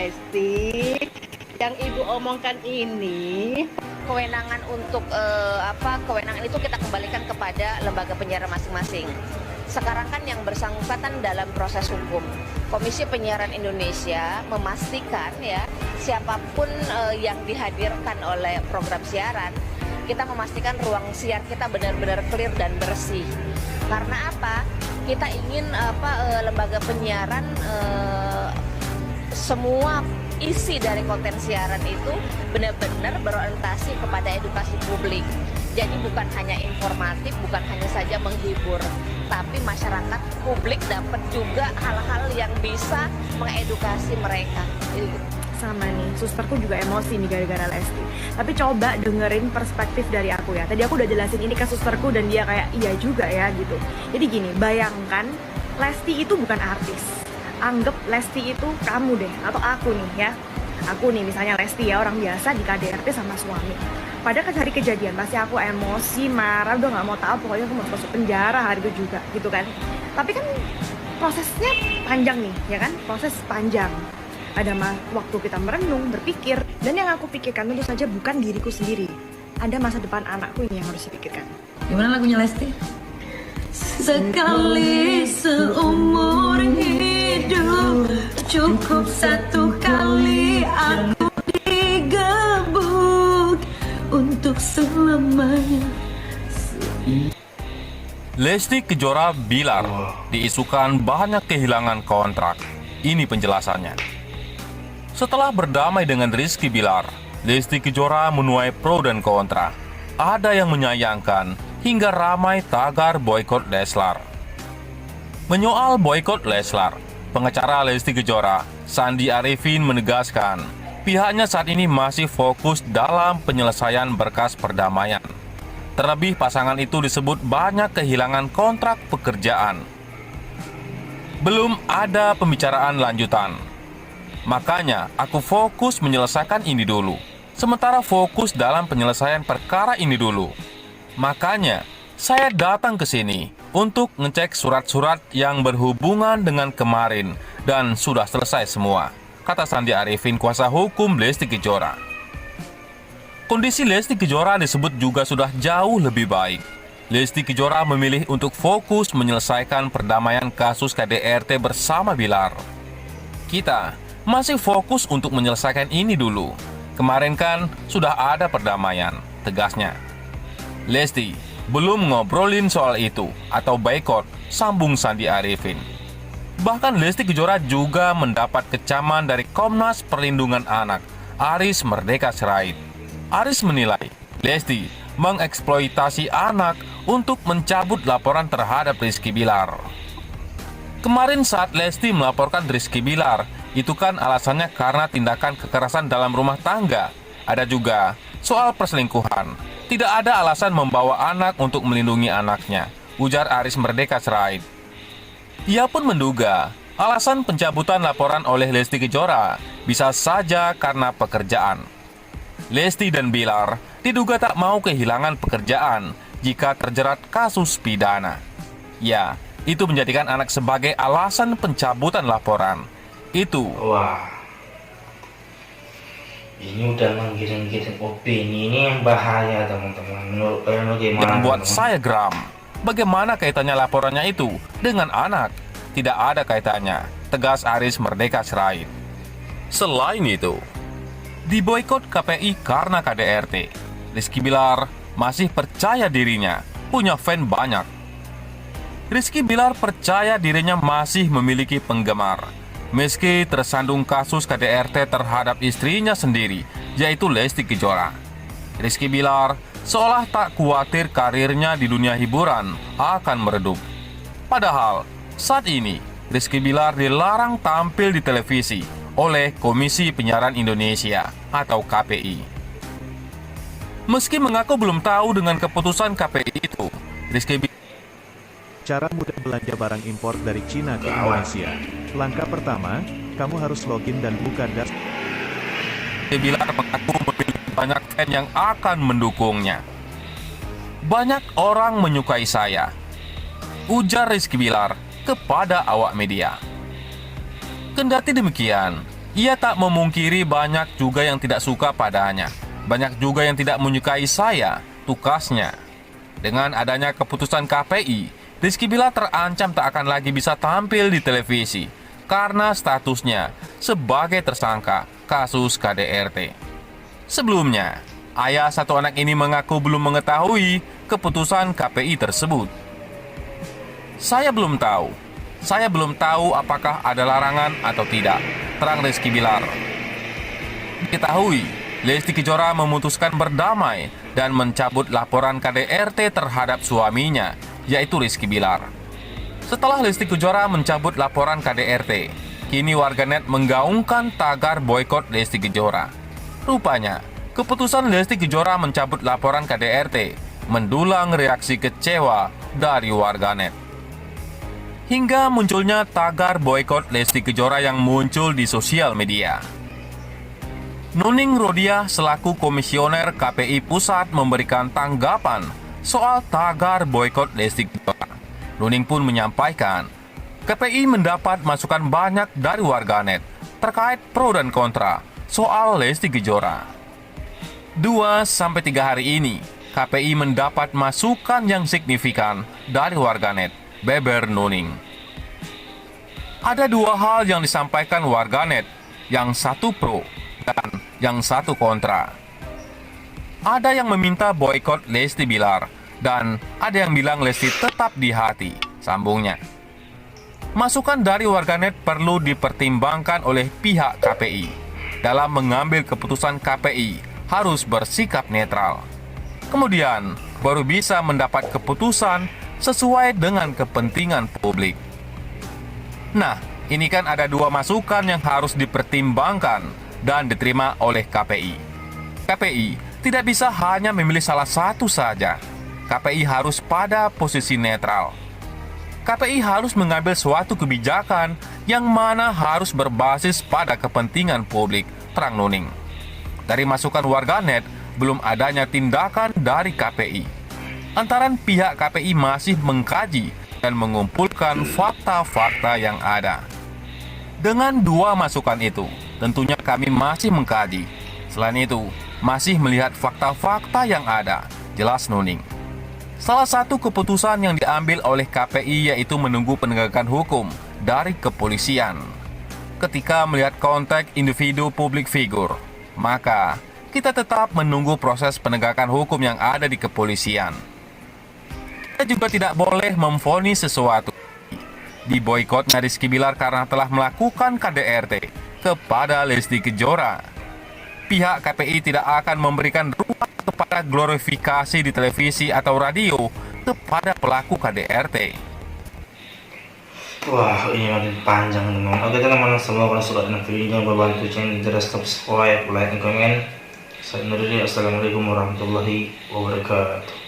Lesti, yang ibu omongkan ini kewenangan untuk kewenangan itu kita kembalikan kepada lembaga penyiaran masing-masing. Sekarang kan yang bersangkutan dalam proses hukum. Komisi Penyiaran Indonesia memastikan ya siapapun yang dihadirkan oleh program siaran, kita memastikan ruang siar kita benar-benar clear dan bersih. Karena apa? Kita ingin lembaga penyiaran semua isi dari konten siaran itu benar-benar berorientasi kepada edukasi publik. Jadi bukan hanya informatif, bukan hanya saja menghibur, tapi masyarakat publik dapat juga hal-hal yang bisa mengedukasi mereka. Sama nih, susterku juga emosi nih gara-gara Lesti. Tapi coba dengerin perspektif dari aku ya. Tadi aku udah jelasin ini ke susterku dan dia kayak iya juga ya gitu. Jadi gini, bayangkan Lesti itu bukan artis. Anggap Lesti itu kamu deh, atau aku nih ya. Aku nih misalnya Lesti ya, orang biasa di KDRT sama suami. Pada hari kejadian pasti aku emosi, marah, udah gak mau tahu, pokoknya aku mau masuk penjara hari itu juga gitu kan. Tapi kan prosesnya panjang nih ya kan, proses panjang. Ada waktu kita merenung, berpikir, dan yang aku pikirkan tentu saja bukan diriku sendiri. Ada masa depan anakku ini yang harus dipikirkan. Gimana lagunya Lesti? Sekali seumur hidup, cukup satu kali aku digebuk untuk selamanya. Lesti Kejora Bilar diisukan banyak kehilangan kontrak. Ini penjelasannya. Setelah berdamai dengan Rizky Bilar, Lesti Kejora menuai pro dan kontra. Ada yang menyayangkan hingga ramai tagar boykot Leslar. Menyoal boykot Leslar, pengacara Lesti Kejora, Sandi Arifin menegaskan, pihaknya saat ini masih fokus dalam penyelesaian berkas perdamaian. Terlebih pasangan itu disebut banyak kehilangan kontrak pekerjaan. Belum ada pembicaraan lanjutan. Makanya aku fokus menyelesaikan ini dulu. Sementara fokus dalam penyelesaian perkara ini dulu. Makanya saya datang ke sini untuk ngecek surat-surat yang berhubungan dengan kemarin dan sudah selesai semua, kata Sandi Arifin, kuasa hukum Lesti Kejora. Kondisi Lesti Kejora disebut juga sudah jauh lebih baik. Lesti Kejora memilih untuk fokus menyelesaikan perdamaian kasus KDRT bersama Bilar. Kita masih fokus untuk menyelesaikan ini dulu. Kemarin kan sudah ada perdamaian, tegasnya. Lesti belum ngobrolin soal itu atau boykot, sambung Sandi Arifin. Bahkan Lesti Kejora juga mendapat kecaman dari Komnas Perlindungan Anak, Aris Merdeka Sirait. Aris menilai Lesti mengeksploitasi anak untuk mencabut laporan terhadap Rizky Bilar. Kemarin saat Lesti melaporkan Rizky Bilar, itu kan alasannya karena tindakan kekerasan dalam rumah tangga. Ada juga soal perselingkuhan. Tidak ada alasan membawa anak untuk melindungi anaknya, ujar Aris Merdeka Sirait. Ia pun menduga alasan pencabutan laporan oleh Lesti Kejora bisa saja karena pekerjaan. Lesti dan Bilar diduga tak mau kehilangan pekerjaan jika terjerat kasus pidana. Ya, itu menjadikan anak sebagai alasan pencabutan laporan. Itu. Wah, ini udah menggiring-giring opini, ini yang bahaya teman-teman. Menurut kalian bagaimana? Yang membuat saya geram. Bagaimana kaitannya laporannya itu dengan anak? Tidak ada kaitannya, tegas Aris Merdeka Sirait. Selain itu, diboikot KPI karena KDRT. Rizky Bilar masih percaya dirinya, punya fan banyak. Rizky Bilar percaya dirinya masih memiliki penggemar. Meski tersandung kasus KDRT terhadap istrinya sendiri, yaitu Lesti Kejora. Rizky Bilar seolah tak khawatir karirnya di dunia hiburan akan meredup. Padahal, saat ini Rizky Bilar dilarang tampil di televisi oleh Komisi Penyiaran Indonesia atau KPI. Meski mengaku belum tahu dengan keputusan KPI itu, Rizky Bilar Cara mudah belanja barang impor dari Cina ke Indonesia. Langkah pertama, kamu harus login dan buka dashboard. Bilar mengaku memiliki banyak fan yang akan mendukungnya. Banyak orang menyukai saya, ujar Rizky Bilar kepada awak media. Kendati demikian, Ia tak memungkiri banyak juga yang tidak suka padanya. Banyak juga yang tidak menyukai saya, tukasnya. Dengan adanya keputusan KPI, Rizky Bilar terancam tak akan lagi bisa tampil di televisi karena statusnya sebagai tersangka kasus KDRT. Sebelumnya, ayah satu anak ini mengaku belum mengetahui keputusan KPI tersebut. Saya belum tahu apakah ada larangan atau tidak, terang Rizky Bilar. Diketahui, Lesti Kejora memutuskan berdamai dan mencabut laporan KDRT terhadap suaminya, yaitu Rizky Bilar. Setelah Lesti Kejora mencabut laporan KDRT, kini warganet menggaungkan tagar boykot Lesti Kejora. Rupanya, keputusan Lesti Kejora mencabut laporan KDRT mendulang reaksi kecewa dari warganet. Hingga munculnya tagar boykot Lesti Kejora yang muncul di sosial media. Nuning Rodia selaku komisioner KPI Pusat memberikan tanggapan soal tagar boykot Lesti Kejora. Nuning pun menyampaikan, KPI mendapat masukan banyak dari warganet terkait pro dan kontra soal Lesti Kejora. 2-3 hari ini, KPI mendapat masukan yang signifikan dari warganet, beber Nuning. Ada 2 hal yang disampaikan warganet, yang satu pro dan yang satu kontra. Ada yang meminta boykot Lesti Bilar dan ada yang bilang Lesti tetap di hati, sambungnya. Masukan dari warganet perlu dipertimbangkan oleh pihak KPI. Dalam mengambil keputusan, KPI harus bersikap netral. Kemudian baru bisa mendapat keputusan sesuai dengan kepentingan publik. Nah, ini kan ada 2 masukan yang harus dipertimbangkan dan diterima oleh KPI. KPI tidak bisa hanya memilih salah satu saja. KPI harus pada posisi netral. KPI harus mengambil suatu kebijakan yang mana harus berbasis pada kepentingan publik, terang Nuning. Dari masukan warganet, belum adanya tindakan dari KPI. Antara pihak KPI masih mengkaji dan mengumpulkan fakta-fakta yang ada. Dengan 2 masukan itu, tentunya kami masih mengkaji. Selain itu, masih melihat fakta-fakta yang ada, jelas Nuning. Salah satu keputusan yang diambil oleh KPI yaitu menunggu penegakan hukum dari kepolisian. Ketika melihat konteks individu publik figur, maka kita tetap menunggu proses penegakan hukum yang ada di kepolisian. Kita juga tidak boleh memvonis sesuatu. Diboikotnya Rizky Bilar karena telah melakukan KDRT kepada Lesti Kejora. Pihak KPI tidak akan memberikan ruang kepada glorifikasi di televisi atau radio kepada pelaku KDRT. Wah, ini makin panjang teman. Oke teman-teman semua, kalau suka dengan video ini jangan lupa bantu channel jelas subscribe, like, dan komen. Saya Nuridi, assalamualaikum warahmatullahi wabarakatuh.